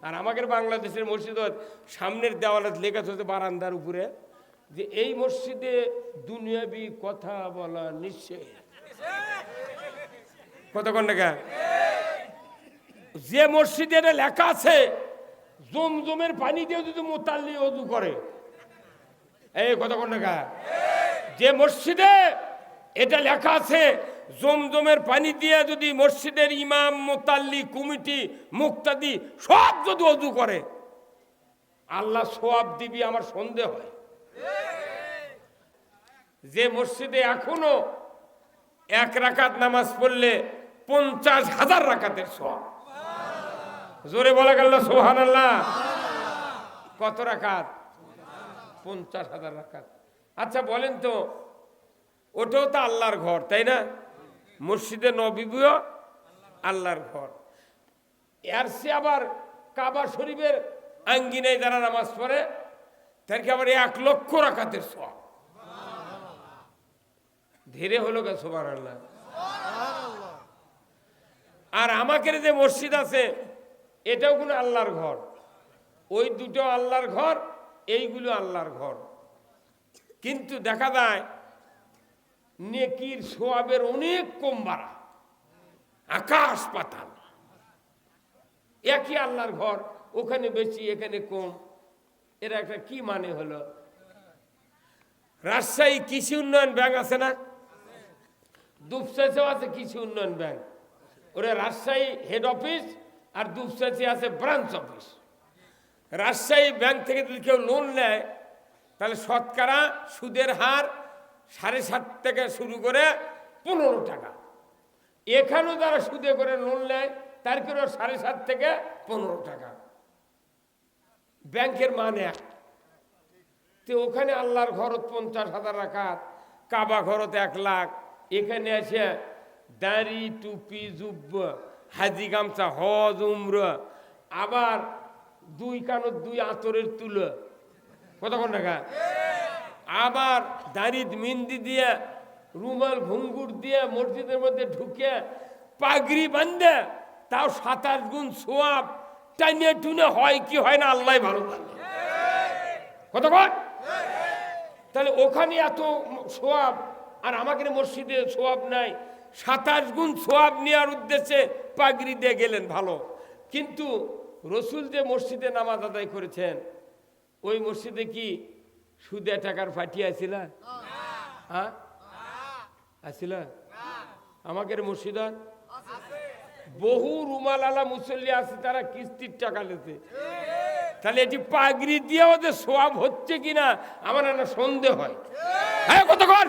আর আমাদের বাংলাদেশের মসজিদত সামনের দেওয়ালে লেখা আছে বারান্দার উপরে যে এই মসজিদে দুনিয়াবি কথা বলা নিষেধ। কতক্ষণ টাকা যে মসজিদে এটা লেখা আছে জমজমের পানি দিয়ে যদি মোতাল্লি ওযু করে, এই কতক্ষণ টাকা যে মসজিদে এটা লেখা আছে জমজমের পানি দিয়ে যদি মসজিদের ইমাম মোতাল্লি কমিটি মুক্তাদি সব যদি ওযু করে আল্লাহ সওয়াব দিবি, আমার সন্দেহ হয়। যে মসজিদে এখনো এক রাকাত নামাজ পড়লে 50,000 রাকাতের সওয়াব। জোরে বলা গেল সুবহানাল্লাহ। কত রাকাত? 50,000 রাকাত। আচ্ছা বলেন তো, ওটাও তো আল্লাহর ঘর, তাই না? মসজিদে নববীও আল্লাহর ঘর। এর সে আবার কাবা শরীফের আঙ্গিনায় যারা নামাজ পড়ে তাদেরকে আবার 1 লক্ষ রাকাতের সওয়াব। ধীরে হলো গে সুবহানাল্লাহ। আর আমাদের যে মসজিদ আছে এটাও কোনো আল্লাহর ঘর, ওই দুটো আল্লাহর ঘর, এইগুলো আল্লাহর ঘর। কিন্তু দেখা যায় নেকির সওয়াবের অনেক কম বাড়া, আকাশ পাতাল। একই আল্লাহর ঘর, ওখানে বেশি এখানে কম, এরা একটা কি মানে হলো? রাজশাহী কৃষি উন্নয়ন ব্যাংক আছে না? দুপচাচিও আছে কৃষি উন্নয়ন ব্যাংক। ওরা রাজশাহী হেড অফিস আর দুপচাচি আছে ব্রাঞ্চ অফিস। রাজশাহী ব্যাংক থেকে যদি কেউ লোন নেয় তাহলে শতকরা সুদের হার 7.5 থেকে শুরু করে 15 টাকা। এখানেও যারা সুদে করে লোন নেয় তার কেউ 7.5 থেকে 15 টাকা। ব্যাংকের মানে এক। তো ওখানে আল্লাহর ঘরত 50,000 রাকাত, কাবা ঘরত 1 লাখ। এখানে এসে দাড়ি টুপি জুব্ব হাজি গামছা হজ উমরা, আবার 2 কানত 2 আতরের তুলো, কতক্ষণ টাকা, আবার দাড়িত মিন্দি দিয়ে রুমাল ঘুঙ্গুর দিয়ে মসজিদের মধ্যে ঢুকে পাগড়ি বান্ধে, তাও 27 গুণ সওয়াব। টাইনে টুনে হয় কি হয় না আল্লাহ ভালো জানে। কতক্ষণ? তাহলে ওখানে এত সওয়াব আর আমাদের মসজিদে সওয়াব নাই। 27 গুণ সওয়াব নেওয়ার উদ্দেশ্যে পাগড়ি দিয়ে গেলেন ভালো, কিন্তু রসুল যে মসজিদে নামাজ আদায় করেছেন ওই মসজিদে কি সুদে টাকার ফাটি আছিল? হ্যাঁ আছিল? আমাদের মসজিদ বহু রুমাল আলা মুসল্লি আছে, তারা কিস্তির টাকা লেছে। তাহলে এটি পাগড়ি দিয়ে ওদের সওয়াব হচ্ছে কিনা আমার না সন্দেহ হয়। হ্যাঁ কতক্ষণ?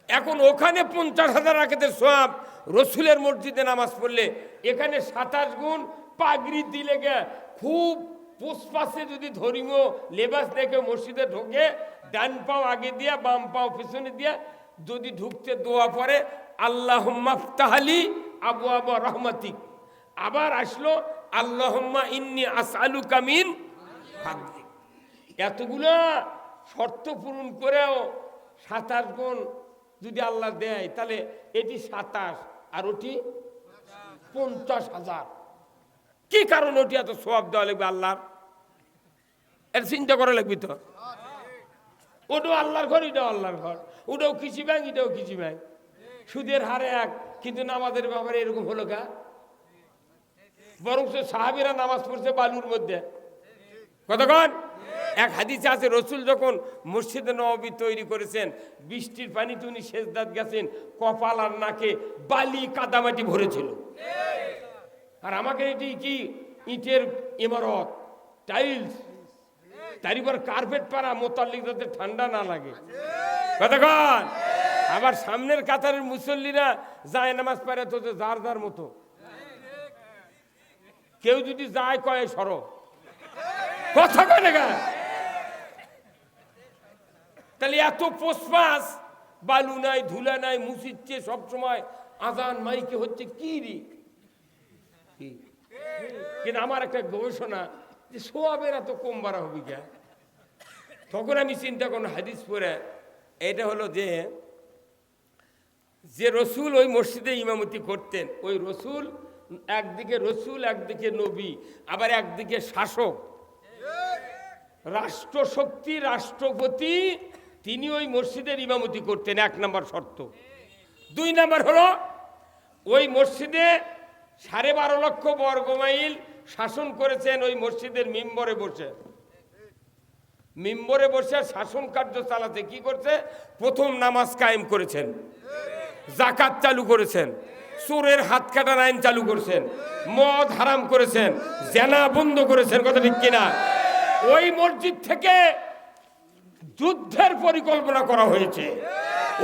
এখন ওখানে 50,000 রাকাতের সওয়াব রসুলের মসজিদে নামাজ পড়লে, এখানে 27 গুণ পাগড়ি দিলে গে খুব পুষ্পাসে যদি ধর্মীয় লেবাস দেখে মসজিদে ঢোকে, ডান পাও আগে দিয়া বাম পাও পিছনে দিয়া যদি ঢুকতে দোয়া পড়ে আল্লাহুম্মা ইফতাহলি আবওয়াবা রাহমাতিক, আবার আসলো আল্লাহুম্মা ইন্নী আসআলুকা মিন ফাদলিক। এতগুলো শর্ত পূরণ করেও 27 গুণ যদি আল্লাহ দেয় তাহলে এটি 27 আর ওটি 50,000। কি কারণ ওটি এত সওয়াব দেওয়া লাগবে আল্লাহর? এর চিন্তা করা লাগবে তো। ওটাও আল্লাহর ঘর, এটাও আল্লাহর ঘর, ওটাও কৃষি ব্যাংক, এটাও কৃষি ব্যাংক। সুদের হারে এক, কিন্তু নামাজের ব্যাপারে এরকম হলো কা? বরং সাহাবীরা নামাজ পড়ছে বালুর মধ্যে। কতক্ষণ? এক হাদিসে আছে রসুল যখন মসজিদে নববী তৈরি করেছেন, বৃষ্টির পানিতে উনি সেজদাত গেছেন, কপাল আর নাকে বালি কাদামাটি ভরেছিল। আর আমাকে এটি কি ইটের ইমারত, টাইলস, তার উপর কার্পেট পাড়া, মোতাল্লিক যাতে ঠান্ডা না লাগে। কতক্ষণ? আবার সামনের কাতারের মুসল্লিরা যায় নামাজ পড়ে তো যার যার মতো। কেউ যদি যায় কয় সরো, কথা কয় না। তাহলে এত পোষপাস, বালু নাই, ধুলা নাই, মুছিচ্ছে সবসময়, আজান মাইকে হচ্ছে কি রে? কিন্তু আমার একটা গবেষণা যে সওয়াবের এত কম বাড়া হবে কে? তখন আমি চিন্তা করলাম হাদিস পড়ে, এটা হলো যে রসুল ওই মসজিদে ইমামতি করতেন, ওই রসুল একদিকে রসুল, একদিকে নবী, আবার একদিকে শাসক, রাষ্ট্রশক্তি, রাষ্ট্রপতি, তিনি ওই মসজিদের ইমামতি করতেন, 1 নম্বর শর্ত। 2 নম্বর হলো ওই মসজিদে 12.5 লক্ষ বর্গমাইল শাসন করেছেন ওই মসজিদের মিম্বরে বসে। মিম্বরে বসে শাসন কার্য চালাতে কি করছে? প্রথম নামাজ কায়েম করেছেন, জাকাত চালু করেছেন, চোরের হাত কাটার আইন চালু করেছেন, মদ হারাম করেছেন, জেনা বন্ধ করেছেন। কথা ঠিক কিনা? ওই মসজিদ থেকে যুদ্ধের পরিকল্পনা করা হয়েছে।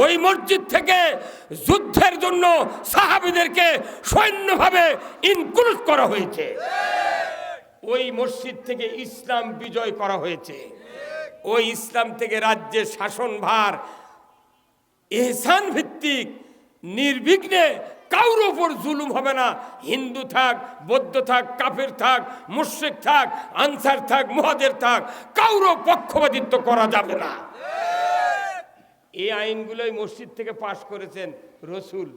ওই মসজিদ থেকে যুদ্ধের জন্য সাহাবীদেরকে সৈন্যভাবে ইনক্লুড করা হয়েছে। ওই মসজিদ থেকে ইসলাম বিজয় করা হয়েছে। ওই ইসলাম থেকে রাজ্যের শাসনভার ইহসান ভিত্তিক, নির্বিঘ্নে, কারোর ওপর জুলুম হবে না। হিন্দু থাক, বৌদ্ধ থাক, কাফের থাক, মুশরিক থাক, আনসার থাক, মুহাজির থাক, কারোর পক্ষপাতিত্ব করা যাবে না। এই আইনগুলোই মসজিদ থেকে পাশ করেছেন রসুল।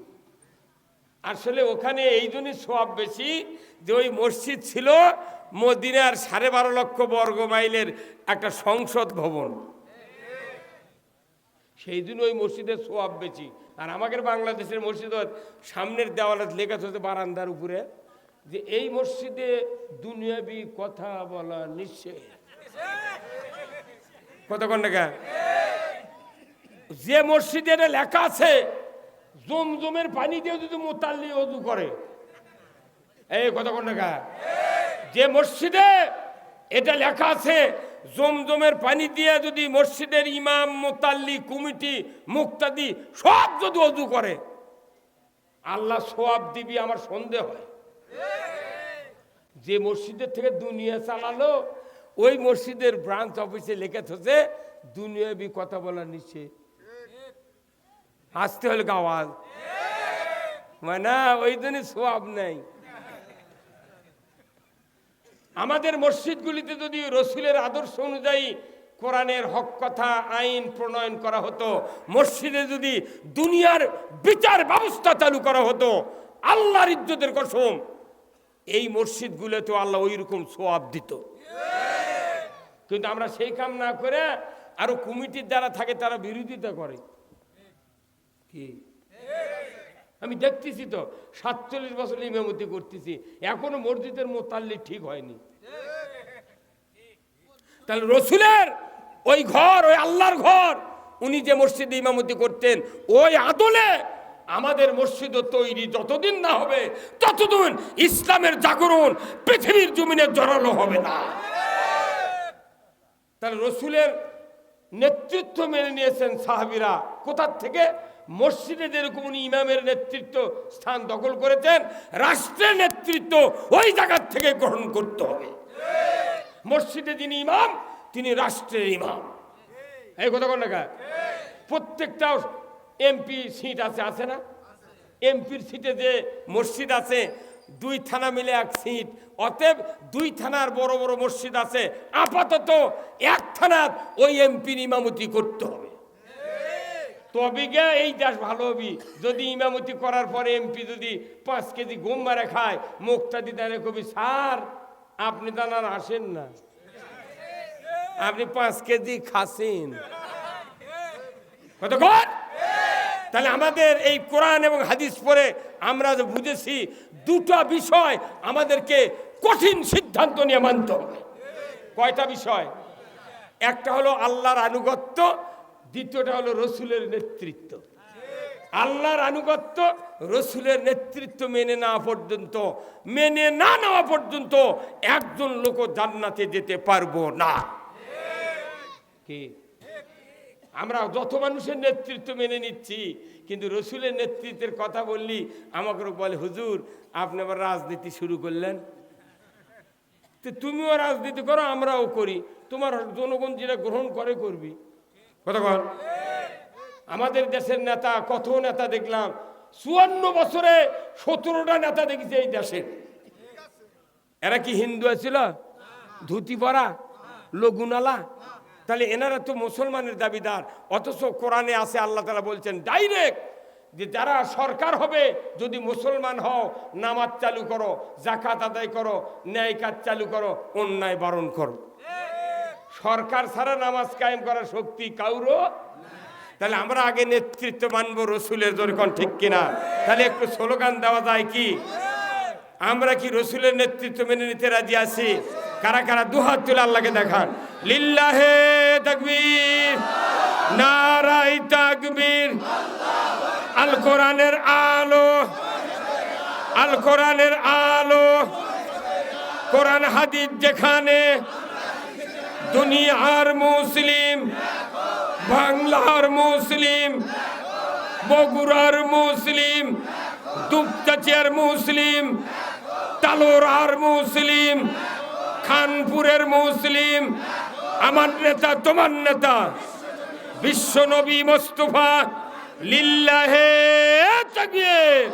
আসলে ওখানে এই জন্যই সওয়াব বেশি যে ওই মসজিদ ছিল মদিনার 12.5 লক্ষ বর্গমাইলের একটা সংসদ ভবন, সেই জন্য ওই মসজিদের সওয়াব বেশি। আর আমাদের বাংলাদেশের মসজিদ সামনের দেওয়ালে লেখা থাকে বারান্দার উপরে যে এই মসজিদে দুনিয়াবি কথা বলা নিষেধ। কতক্ষণ টাকা? যে মসজিদে এটা লেখা আছে জমজমের পানি দিয়ে যদি মোতাল্লি ওযু করে, এই কতক্ষণ টাকা? যে মসজিদে এটা লেখা আছে জমজমের পানি দিয়ে যদি মসজিদের ইমাম, মোতাল্লি, কমিটি, মুক্তাদি সব যদি ওযু করে, আল্লাহ সওয়াব দিবি আমার সন্দেহ হয়। যে মসজিদের থেকে দুনিয়া চালালো ওই মসজিদের ব্রাঞ্চ অফিসে লেখা থাকে দুনিয়াবি কথা বলার নিচে আসতে হলে আওয়াজ মানে ওই জন্য সওয়াব নেই। আমাদের মসজিদগুলিতে যদি রসুলের আদর্শ অনুযায়ী কোরআনের হক কথা আইন প্রণয়ন করা হতো, মসজিদে যদি দুনিয়ার বিচার ব্যবস্থা চালু করা হতো, আল্লাহর ইজ্জতের কসম এই মসজিদগুলোতে আল্লাহ ওই রকম সওয়াব দিত। কিন্তু আমরা সেই কাম না করে আরো কমিটির যারা থাকে তারা বিরোধিতা করে। কি আমি দেখতেছি তো 47 বছর ইমামতি করতেছি, এখনো মসজিদের মোতাল্লি ঠিক হয়নি। তাহলে রসুলের ওই ঘর, ওই আল্লাহর ঘর, উনি যে মসজিদে ইমামতি করতেন ওই আদলে আমাদের মসজিদ তৈরি যতদিন না হবে ততদিন ইসলামের জাগরণ পৃথিবীর জমিনে জড়ানো হবে না। তাহলে রসুলের নেতৃত্ব মেনে নিয়েছেন সাহাবীরা কোথার থেকে? মসজিদে যেরকম উনি ইমামের নেতৃত্ব স্থান দখল করেছেন, রাষ্ট্রের নেতৃত্ব ওই জায়গার থেকে গ্রহণ করতে হবে। মসজিদে যিনি ইমাম তিনি রাষ্ট্রের ইমাম। এই কথা কোন না? প্রত্যেকটা এমপি সিট আছে না? এমপির সিটে যে মসজিদ আছে 2 থানা মিলে 1 সিট, অতএব 2 থানার বড় বড় মসজিদ আছে, আপাতত 1 থানার ওই এমপির ইমামতি করতে হবে। তবে গে এই দেশ ভালো হবি যদি ইমামতি করার পরে এমপি যদি 5 কেজি গম মারে খায়, মুক্তাদি তাহলে কবি স্যার আপনি তো আর আসেন না, আপনি 5 কেজি খাসেন। কতক্ষণ? তাহলে আমাদের এই কোরআন এবং হাদিস পড়ে আমরা যে বুঝেছি দুটো বিষয় আমাদেরকে কঠিন সিদ্ধান্ত নিয়ে মানতে হবে। কয়টা বিষয়? একটা হলো আল্লাহর আনুগত্য, দ্বিতীয়টা হলো রসুলের নেতৃত্ব। আল্লাহর আনুগত্য, রসুলের নেতৃত্ব মেনে না নেওয়া পর্যন্ত একজন লোক জান্নাতে যেতে পারবো না। কি আমরা যত মানুষের নেতৃত্ব মেনে নিচ্ছি, কিন্তু রসুলের নেতৃত্বের কথা বললি আমাকে বলে হুজুর আপনি আবার রাজনীতি শুরু করলেন। তো তুমিও রাজনীতি করো আমরাও করি, তোমার জনগণ যেটা গ্রহণ করে করবি। কতক্ষণ? আমাদের দেশের নেতা, কত নেতা দেখলাম, 54 বছরে 17টা নেতা দেখেছে এই দেশে। এরা কি হিন্দু ছিল? ধুতি পরা, লঘুনালা? তাহলে এনারা তো মুসলমানের দাবিদার, অথচ কোরআনে আছে আল্লাহ তাআলা বলছেন ডাইরেক্ট যে যারা সরকার হবে যদি মুসলমান হও নামাজ চালু করো, জাকাত আদায় করো, ন্যায় কাজ চালু করো, অন্যায় বারণ করো। সরকার ছাড়া নামাজ কায়েম করার শক্তি কাউরও। তাহলে আমরা আগে নেতৃত্ব মানবো রসুলের, যেরকম ঠিক কিনা? তাহলে একটু স্লোগান দেওয়া যায় কি? আমরা কি রসুলের নেতৃত্ব মেনে নিতে রাজি আছি? কারা কারা দুহাত তুলে আল্লাহকে দেখান। লিল্লাহে তাকবীর, নারায়ে তাকবীর। আল কোরআনের আলো, আল কোরআনের আলো, কোরআন হাদিস যেখানে, দুনিয়ার মুসলিম, বাংলার মুসলিম, বগুড়ার মুসলিম, দুপচাচিয়ার মুসলিম, তালোরার মুসলিম, খানপুরের মুসলিম, আমার নেতা তোমার নেতা বিশ্বনবী মোস্তফা লিল্লাহে তাকবীর।